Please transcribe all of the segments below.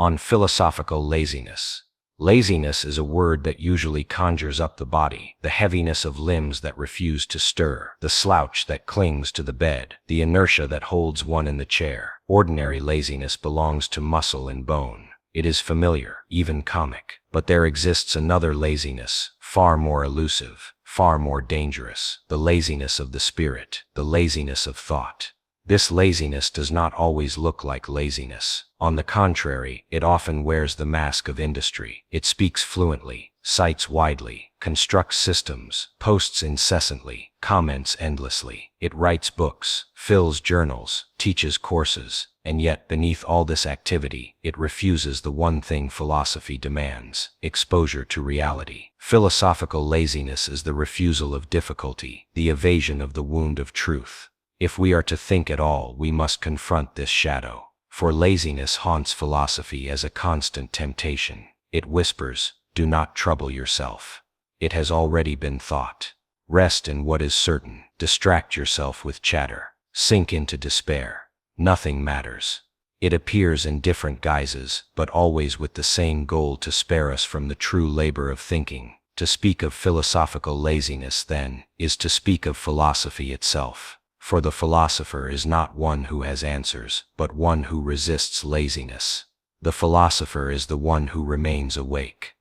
On philosophical laziness. Laziness is a word that usually conjures up the body, the heaviness of limbs that refuse to stir, the slouch that clings to the bed, the inertia that holds one in the chair. Ordinary laziness belongs to muscle and bone. It is familiar, even comic. But there exists another laziness, far more elusive, far more dangerous, the laziness of the spirit, the laziness of thought. This laziness does not always look like laziness. On the contrary, it often wears the mask of industry. It speaks fluently, cites widely, constructs systems, posts incessantly, comments endlessly. It writes books, fills journals, teaches courses, and yet beneath all this activity, it refuses the one thing philosophy demands: exposure to reality. Philosophical laziness is the refusal of difficulty, the evasion of the wound of truth. If we are to think at all, we must confront this shadow. For laziness haunts philosophy as a constant temptation. It whispers, "Do not trouble yourself. It has already been thought. Rest in what is certain. Distract yourself with chatter. Sink into despair. Nothing matters." It appears in different guises, but always with the same goal: to spare us from the true labor of thinking. To speak of philosophical laziness, then, is to speak of philosophy itself. For the philosopher is not one who has answers, but one who resists laziness. The philosopher is the one who remains awake.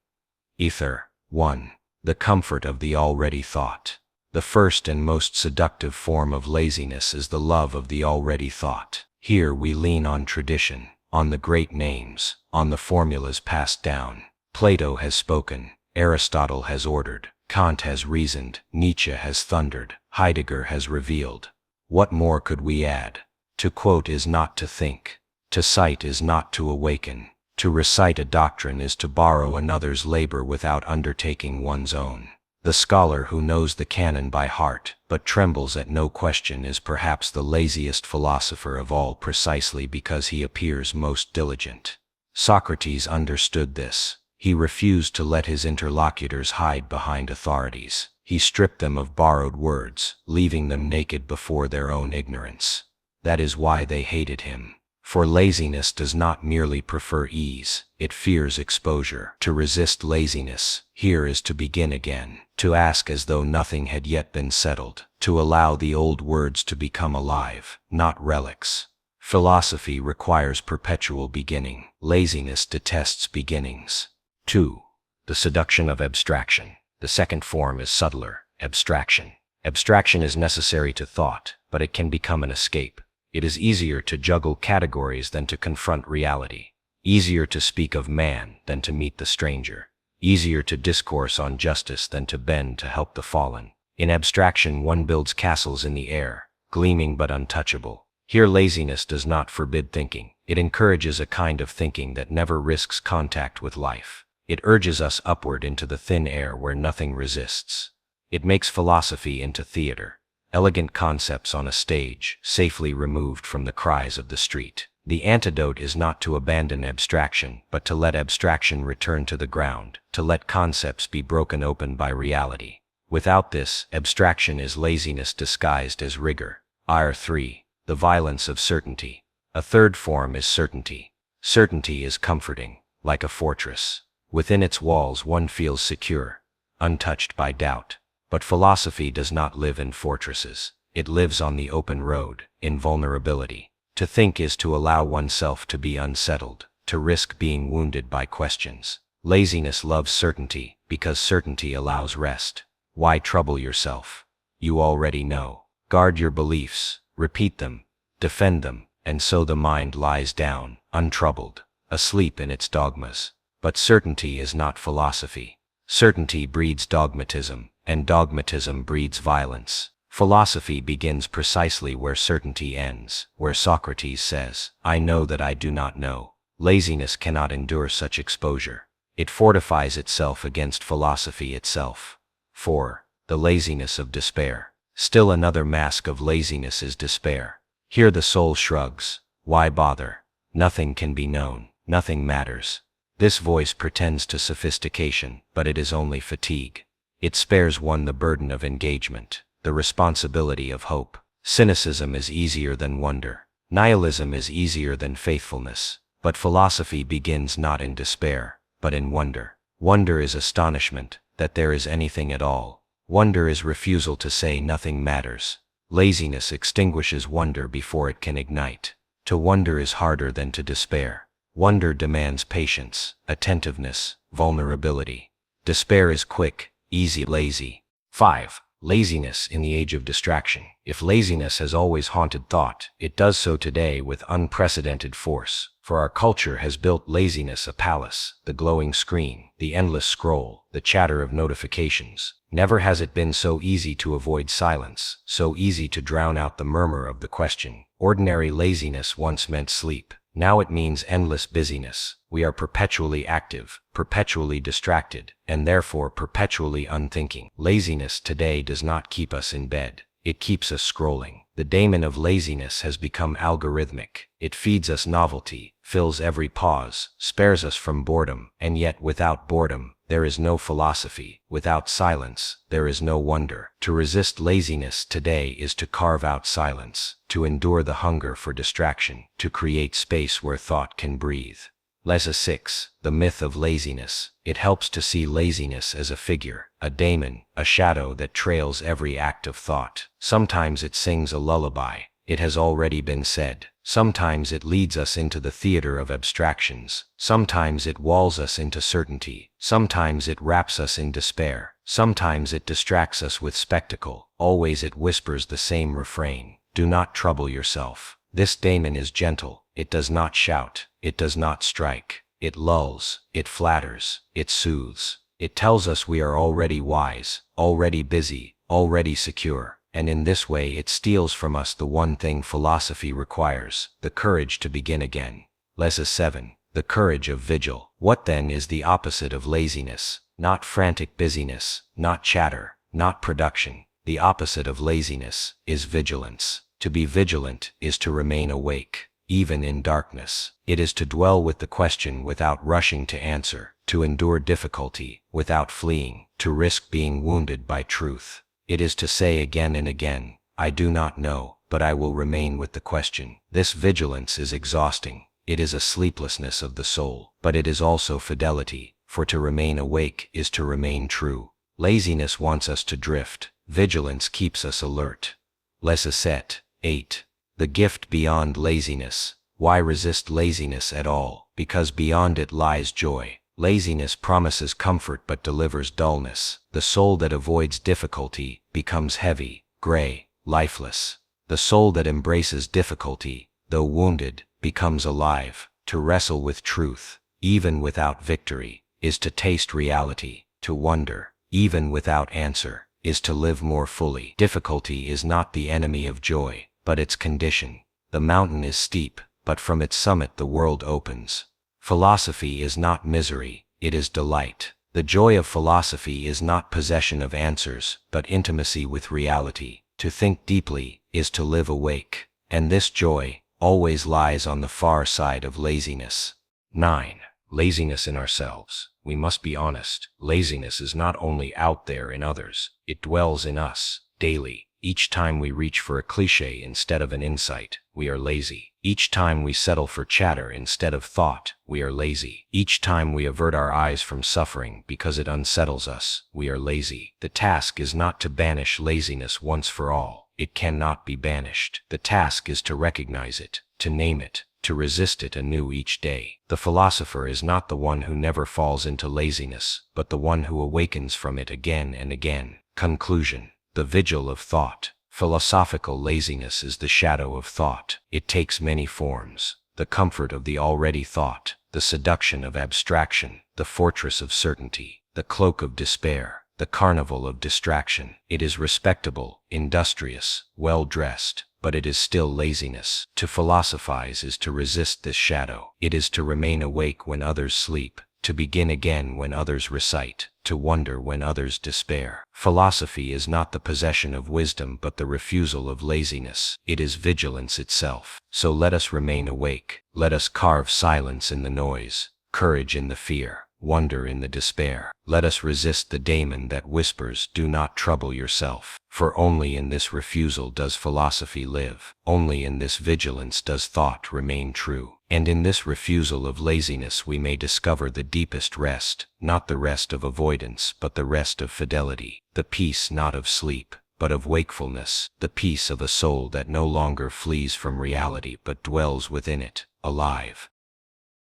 Ether. 1. The comfort of the already thought. The first and most seductive form of laziness is the love of the already thought. Here we lean on tradition, on the great names, on the formulas passed down. Plato has spoken, Aristotle has ordered, Kant has reasoned, Nietzsche has thundered, Heidegger has revealed. What more could we add? To quote is not to think. To cite is not to awaken. To recite a doctrine is to borrow another's labor without undertaking one's own. The scholar who knows the canon by heart, but trembles at no question, is perhaps the laziest philosopher of all, precisely because he appears most diligent. Socrates understood this. He refused to let his interlocutors hide behind authorities. He stripped them of borrowed words, leaving them naked before their own ignorance. That is why they hated him. For laziness does not merely prefer ease, it fears exposure. To resist laziness, here is to begin again, to ask as though nothing had yet been settled, to allow the old words to become alive, not relics. Philosophy requires perpetual beginning. Laziness detests beginnings. 2. The seduction of abstraction. The second form is subtler, abstraction. Abstraction is necessary to thought, but it can become an escape. It is easier to juggle categories than to confront reality. Easier to speak of man than to meet the stranger. Easier to discourse on justice than to bend to help the fallen. In abstraction, one builds castles in the air, gleaming but untouchable. Here laziness does not forbid thinking. It encourages a kind of thinking that never risks contact with life. It urges us upward into the thin air where nothing resists. It makes philosophy into theater. Elegant concepts on a stage, safely removed from the cries of the street. The antidote is not to abandon abstraction, but to let abstraction return to the ground, to let concepts be broken open by reality. Without this, abstraction is laziness disguised as rigor. 3. The violence of certainty. A third form is certainty. Certainty is comforting, like a fortress. Within its walls one feels secure, untouched by doubt. But philosophy does not live in fortresses. It lives on the open road, in vulnerability. To think is to allow oneself to be unsettled, to risk being wounded by questions. Laziness loves certainty, because certainty allows rest. Why trouble yourself? You already know. Guard your beliefs, repeat them, defend them, and so the mind lies down, untroubled, asleep in its dogmas. But certainty is not philosophy. Certainty breeds dogmatism, and dogmatism breeds violence. Philosophy begins precisely where certainty ends, where Socrates says, "I know that I do not know." Laziness cannot endure such exposure. It fortifies itself against philosophy itself. 4. The laziness of despair. Still another mask of laziness is despair. Here the soul shrugs. Why bother? Nothing can be known. Nothing matters. This voice pretends to sophistication, but it is only fatigue. It spares one the burden of engagement, the responsibility of hope. Cynicism is easier than wonder. Nihilism is easier than faithfulness. But philosophy begins not in despair, but in wonder. Wonder is astonishment that there is anything at all. Wonder is refusal to say nothing matters. Laziness extinguishes wonder before it can ignite. To wonder is harder than to despair. Wonder demands patience, attentiveness, vulnerability. Despair is quick, easy, lazy. 5. Laziness in the age of distraction. If laziness has always haunted thought, it does so today with unprecedented force. For our culture has built laziness a palace, the glowing screen, the endless scroll, the chatter of notifications. Never has it been so easy to avoid silence, so easy to drown out the murmur of the question. Ordinary laziness once meant sleep. Now it means endless busyness. We are perpetually active, perpetually distracted, and therefore perpetually unthinking. Laziness today does not keep us in bed. It keeps us scrolling. The daemon of laziness has become algorithmic. It feeds us novelty, fills every pause, spares us from boredom, and yet without boredom, there is no philosophy. Without silence, there is no wonder. To resist laziness today is to carve out silence, to endure the hunger for distraction, to create space where thought can breathe. Lesson 6. The myth of laziness. It helps to see laziness as a figure, a daemon, a shadow that trails every act of thought. Sometimes it sings a lullaby. It has already been said. Sometimes it leads us into the theater of abstractions. Sometimes it walls us into certainty. Sometimes it wraps us in despair. Sometimes it distracts us with spectacle. Always it whispers the same refrain. Do not trouble yourself. This daemon is gentle. It does not shout. It does not strike. It lulls. It flatters. It soothes. It tells us we are already wise, already busy, already secure. And in this way it steals from us the one thing philosophy requires, the courage to begin again. Lesson 7. The courage of vigil. What then is the opposite of laziness? Not frantic busyness, not chatter, not production. The opposite of laziness is vigilance. To be vigilant is to remain awake, even in darkness. It is to dwell with the question without rushing to answer, to endure difficulty without fleeing, to risk being wounded by truth. It is to say again and again, I do not know, but I will remain with the question. This vigilance is exhausting. It is a sleeplessness of the soul, but it is also fidelity, for to remain awake is to remain true. Laziness wants us to drift. Vigilance keeps us alert. Lesson 8. The gift beyond laziness. Why resist laziness at all? Because beyond it lies joy. Laziness promises comfort but delivers dullness. The soul that avoids difficulty becomes heavy, gray, lifeless. The soul that embraces difficulty, though wounded, becomes alive. To wrestle with truth, even without victory, is to taste reality. To wonder, even without answer, is to live more fully. Difficulty is not the enemy of joy, but its condition. The mountain is steep, but from its summit the world opens. Philosophy is not misery, it is delight. The joy of philosophy is not possession of answers, but intimacy with reality. To think deeply is to live awake, and this joy always lies on the far side of laziness. 9. Laziness in ourselves. We must be honest. Laziness is not only out there in others, it dwells in us, daily. Each time we reach for a cliché instead of an insight, we are lazy. Each time we settle for chatter instead of thought, we are lazy. Each time we avert our eyes from suffering because it unsettles us, we are lazy. The task is not to banish laziness once for all. It cannot be banished. The task is to recognize it, to name it, to resist it anew each day. The philosopher is not the one who never falls into laziness, but the one who awakens from it again and again. Conclusion. The vigil of thought. Philosophical laziness is the shadow of thought. It takes many forms. The comfort of the already thought, the seduction of abstraction, the fortress of certainty, the cloak of despair, the carnival of distraction. It is respectable, industrious, well-dressed, but it is still laziness. To philosophize is to resist this shadow. It is to remain awake when others sleep, to begin again when others recite, to wonder when others despair. Philosophy is not the possession of wisdom but the refusal of laziness. It is vigilance itself. So let us remain awake. Let us carve silence in the noise, courage in the fear, wonder in the despair. Let us resist the daemon that whispers, "Do not trouble yourself." For only in this refusal does philosophy live. Only in this vigilance does thought remain true. And in this refusal of laziness we may discover the deepest rest, not the rest of avoidance, but the rest of fidelity, the peace not of sleep, but of wakefulness, the peace of a soul that no longer flees from reality but dwells within it, alive.